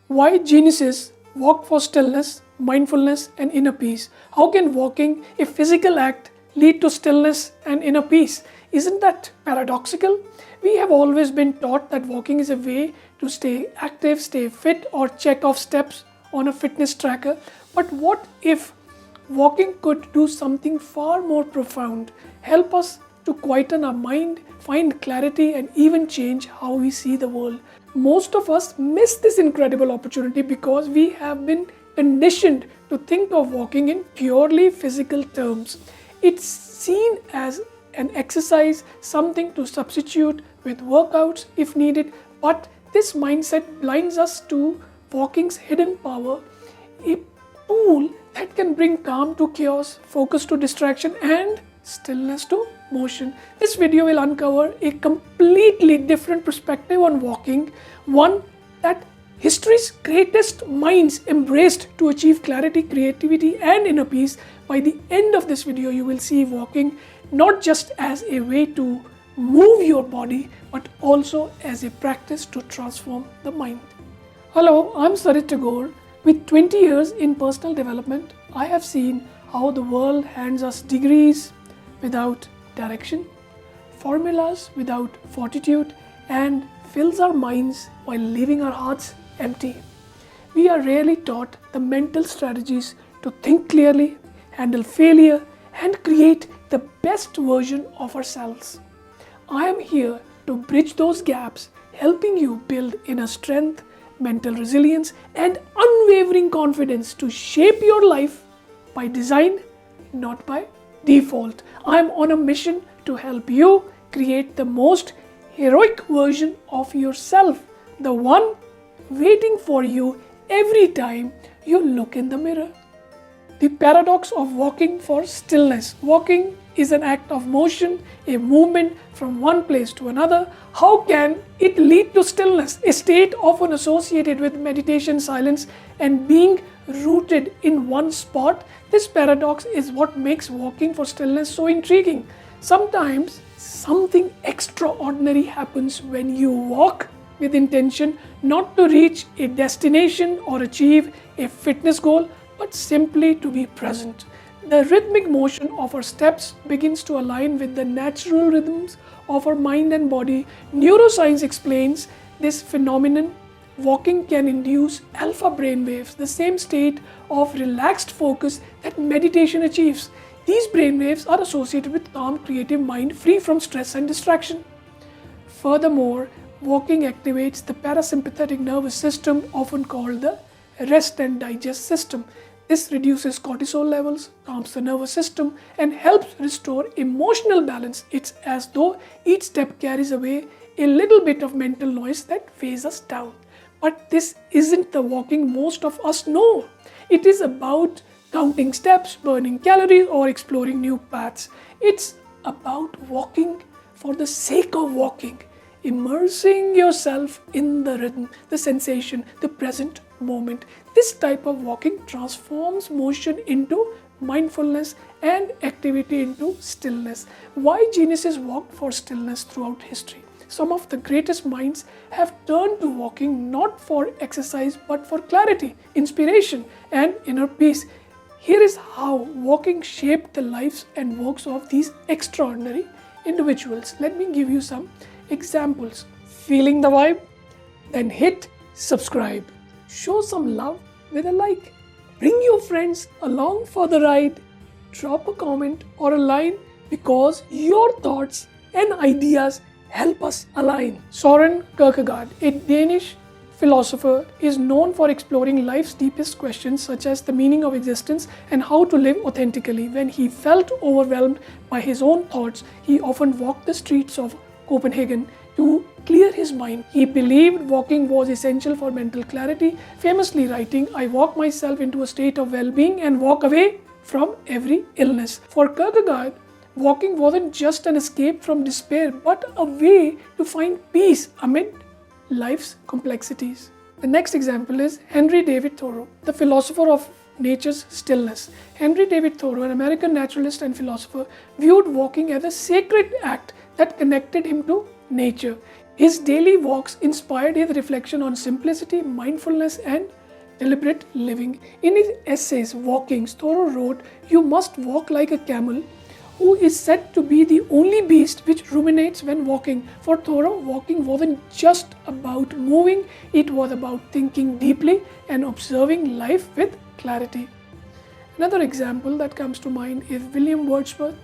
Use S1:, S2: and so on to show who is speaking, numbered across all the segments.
S1: Why geniuses walk for stillness, mindfulness, and inner peace? How can walking, a physical act, lead to stillness and inner peace? Isn't that paradoxical? We have always been taught that walking is a way to stay active, stay fit, or check off steps on a fitness tracker. But what if walking could do something far more profound, help us to quieten our mind, find clarity, and even change how we see the world? Most of us miss this incredible opportunity because we have been conditioned to think of walking in purely physical terms. It's seen as an exercise, something to substitute with workouts if needed, but this mindset blinds us to walking's hidden power, a tool that can bring calm to chaos, focus to distraction, and stillness to motion. This video will uncover a completely different perspective on walking, one that history's greatest minds embraced to achieve clarity, creativity, and inner peace. By the end of this video, you will see walking not just as a way to move your body, but also as a practice to transform the mind. Hello, I'm Sarit Tagore. With 20 years in personal development, I have seen how the world hands us degrees without direction, formulas without fortitude, and fills our minds while leaving our hearts empty. We are rarely taught the mental strategies to think clearly, handle failure, and create the best version of ourselves. I am here to bridge those gaps, helping you build inner strength, mental resilience, and unwavering confidence to shape your life by design, not by default. I am on a mission to help you create the most heroic version of yourself, the one waiting for you every time you look in the mirror. The paradox of walking for stillness. Walking is an act of motion, a movement from one place to another. How can it lead to stillness, a state often associated with meditation, silence, and being rooted in one spot? This paradox is what makes walking for stillness so intriguing. Sometimes something extraordinary happens when you walk with intention, not to reach a destination or achieve a fitness goal, but simply to be present. The rhythmic motion of our steps begins to align with the natural rhythms of our mind and body. Neuroscience explains this phenomenon. Walking can induce alpha brainwaves, the same state of relaxed focus that meditation achieves. These brainwaves are associated with calm, creative mind free from stress and distraction. Furthermore, walking activates the parasympathetic nervous system, often called the rest and digest system. This reduces cortisol levels, calms the nervous system, and helps restore emotional balance. It's as though each step carries away a little bit of mental noise that weighs us down. But this isn't the walking most of us know. It is about counting steps, burning calories, or exploring new paths. It's about walking for the sake of walking, immersing yourself in the rhythm, the sensation, the present moment. This type of walking transforms motion into mindfulness and activity into stillness. Why geniuses walked for stillness throughout history? Some of the greatest minds have turned to walking not for exercise but for clarity, inspiration, and inner peace. Here is how walking shaped the lives and works of these extraordinary individuals. Let me give you some examples. Feeling the vibe? Then hit subscribe. Show some love with a like. Bring your friends along for the ride. Drop a comment or a line because your thoughts and ideas help us align. Søren Kierkegaard, a Danish philosopher, is known for exploring life's deepest questions such as the meaning of existence and how to live authentically. When he felt overwhelmed by his own thoughts, he often walked the streets of Copenhagen to clear his mind. He believed walking was essential for mental clarity, famously writing, "I walk myself into a state of well-being and walk away from every illness." For Kierkegaard, walking wasn't just an escape from despair, but a way to find peace amid life's complexities. The next example is Henry David Thoreau, the philosopher of nature's stillness. Henry David Thoreau, an American naturalist and philosopher, viewed walking as a sacred act that connected him to nature. His daily walks inspired his reflection on simplicity, mindfulness, and deliberate living. In his essays, Walkings, Thoreau wrote, "You must walk like a camel, who is said to be the only beast which ruminates when walking." For Thoreau, walking wasn't just about moving, it was about thinking deeply and observing life with clarity. Another example that comes to mind is William Wordsworth,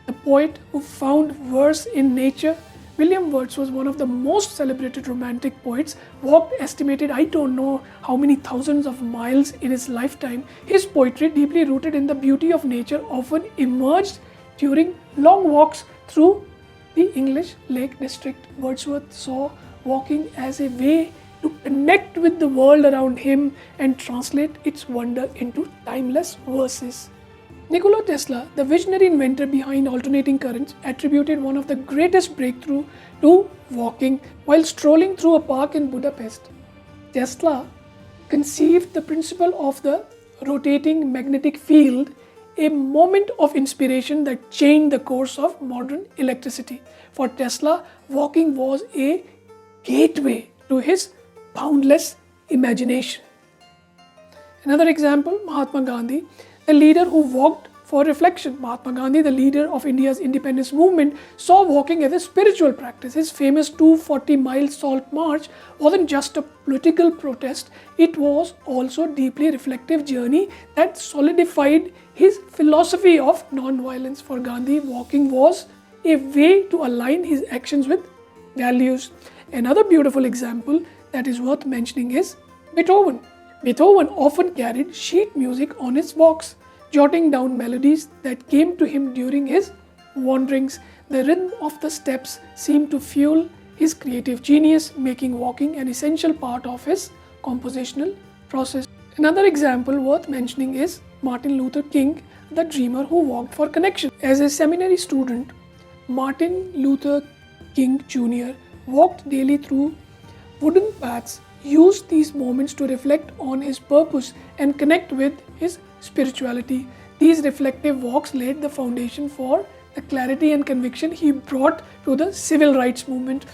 S1: the poet who found verse in nature. William Wordsworth was one of the most celebrated romantic poets, walked estimated I don't know how many thousands of miles in his lifetime. His poetry, deeply rooted in the beauty of nature, often emerged during long walks through the English Lake District. Wordsworth saw walking as a way to connect with the world around him and translate its wonder into timeless verses. Nikola Tesla, the visionary inventor behind alternating currents, attributed one of the greatest breakthroughs to walking while strolling through a park in Budapest. Tesla conceived the principle of the rotating magnetic field, a moment of inspiration that changed the course of modern electricity. For Tesla, walking was a gateway to his boundless imagination. Another example, Mahatma Gandhi, the leader who walked for reflection. Mahatma Gandhi, the leader of India's independence movement, saw walking as a spiritual practice. His famous 240-mile Salt March wasn't just a political protest, it was also a deeply reflective journey that solidified his philosophy of non-violence. For Gandhi, walking was a way to align his actions with values. Another beautiful example that is worth mentioning is Beethoven. Beethoven often carried sheet music on his walks, jotting down melodies that came to him during his wanderings. The rhythm of the steps seemed to fuel his creative genius, making walking an essential part of his compositional process. Another example worth mentioning is Martin Luther King, the dreamer who walked for connection. As a seminary student, Martin Luther King Jr. walked daily through wooden paths, used these moments to reflect on his purpose and connect with his spirituality. These reflective walks laid the foundation for the clarity and conviction he brought to the civil rights movement.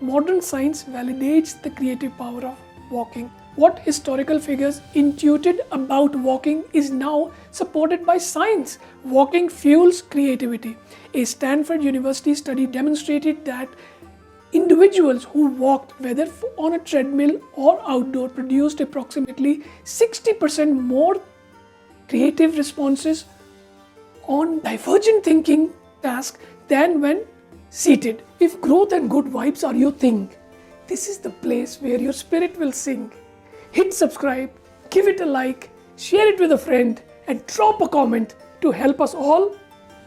S1: Modern science validates the creative power of walking. What historical figures intuited about walking is now supported by science. Walking fuels creativity. A Stanford University study demonstrated that individuals who walked, whether on a treadmill or outdoor, produced approximately 60% more creative responses on divergent thinking tasks than when seated. If growth and good vibes are your thing, this is the place where your spirit will sing. Hit subscribe, give it a like, share it with a friend, and drop a comment to help us all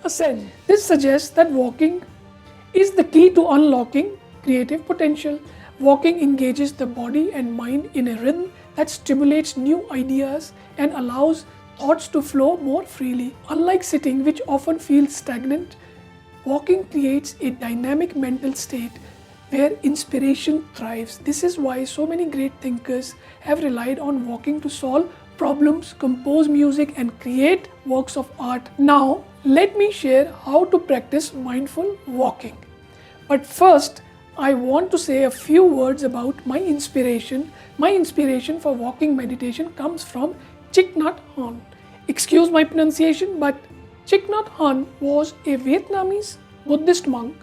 S1: ascend. This suggests that walking is the key to unlocking creative potential. Walking engages the body and mind in a rhythm that stimulates new ideas and allows thoughts to flow more freely. Unlike sitting, which often feels stagnant, walking creates a dynamic mental state where inspiration thrives. This is why so many great thinkers have relied on walking to solve problems, compose music, and create works of art. Now, let me share how to practice mindful walking. But first, I want to say a few words about my inspiration. My inspiration for walking meditation comes from Thich Nhat Hanh. Excuse my pronunciation, but Thich Nhat Hanh was a Vietnamese Buddhist monk,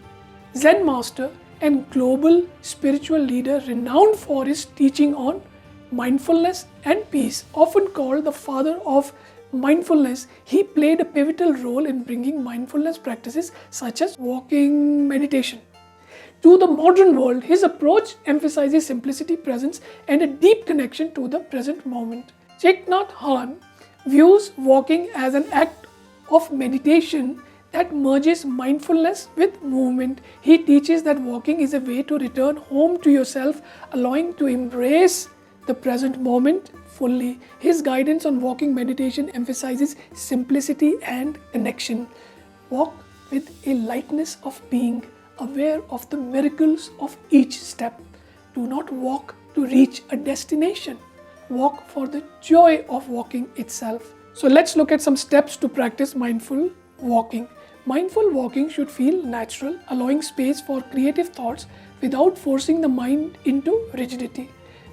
S1: Zen master, and global spiritual leader renowned for his teaching on mindfulness and peace. Often called the father of mindfulness, he played a pivotal role in bringing mindfulness practices such as walking meditation to the modern world. His approach emphasizes simplicity, presence, and a deep connection to the present moment. Thich Nhat Hanh views walking as an act of meditation that merges mindfulness with movement. He teaches that walking is a way to return home to yourself, allowing to embrace the present moment fully. His guidance on walking meditation emphasizes simplicity and connection. Walk with a lightness of being, aware of the miracles of each step. Do not walk to reach a destination. Walk for the joy of walking itself. So let's look at some steps to practice mindful walking. Mindful walking should feel natural, allowing space for creative thoughts without forcing the mind into rigidity.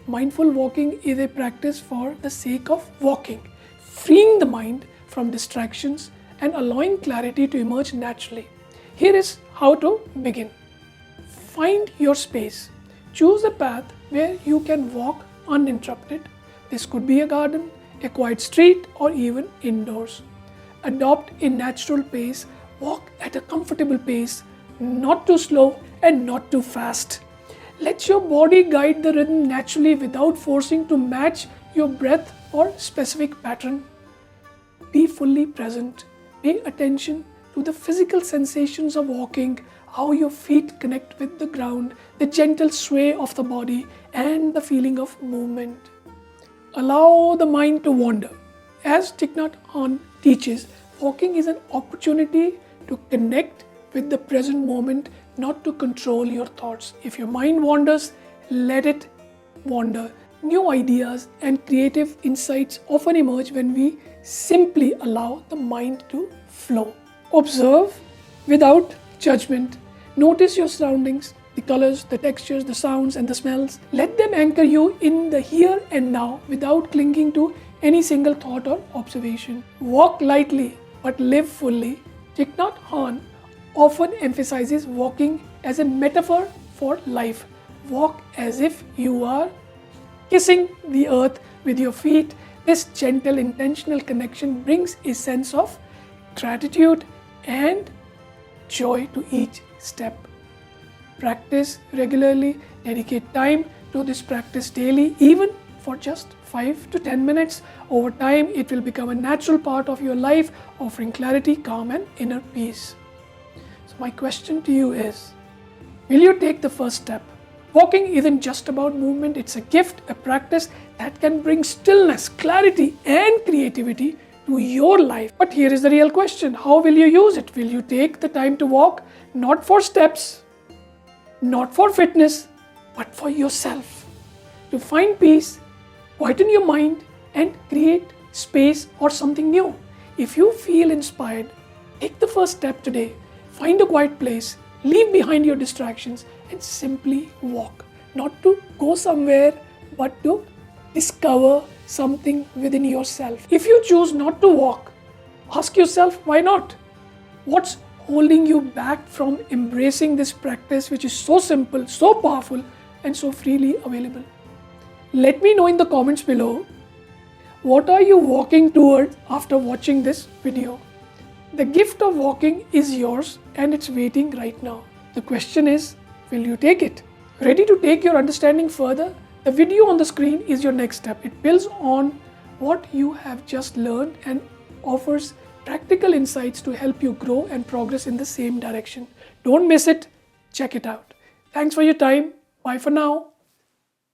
S1: Mindful walking is a practice for the sake of walking, freeing the mind from distractions and allowing clarity to emerge naturally. Here is how to begin. Find your space. Choose a path where you can walk uninterrupted. This could be a garden, a quiet street, or even indoors. Adopt a natural pace. Walk at a comfortable pace, not too slow and not too fast. Let your body guide the rhythm naturally without forcing to match your breath or specific pattern. Be fully present. Pay attention to the physical sensations of walking, how your feet connect with the ground, the gentle sway of the body, and the feeling of movement. Allow the mind to wander. As Thich Nhat Hanh teaches, walking is an opportunity to connect with the present moment, not to control your thoughts. If your mind wanders, let it wander. New ideas and creative insights often emerge when we simply allow the mind to flow. Observe without judgment. Notice your surroundings, the colors, the textures, the sounds, and the smells. Let them anchor you in the here and now without clinging to any single thought or observation. Walk lightly but live fully. Thich Nhat Hanh often emphasizes walking as a metaphor for life. Walk as if you are kissing the earth with your feet. This gentle, intentional connection brings a sense of gratitude and joy to each step. Practice regularly. Dedicate time to this practice daily, even for just 5 to 10 minutes. Over time, it will become a natural part of your life, offering clarity, calm, and inner peace. So my question to you is, will you take the first step? Walking isn't just about movement, it's a gift, a practice that can bring stillness, clarity, and creativity to your life. But here is the real question. How will you use it? Will you take the time to walk, not for steps, not for fitness, but for yourself? To find peace, quieten your mind, and create space or something new. If you feel inspired, take the first step today. Find a quiet place, leave behind your distractions, and simply walk. Not to go somewhere, but to discover something within yourself. If you choose not to walk, ask yourself, why not? What's holding you back from embracing this practice, which is so simple, so powerful, and so freely available? Let me know in the comments below, what are you walking towards after watching this video? The gift of walking is yours and it's waiting right now. The question is, will you take it? Ready to take your understanding further? The video on the screen is your next step. It builds on what you have just learned and offers practical insights to help you grow and progress in the same direction. Don't miss it. Check it out. Thanks for your time. Bye for now.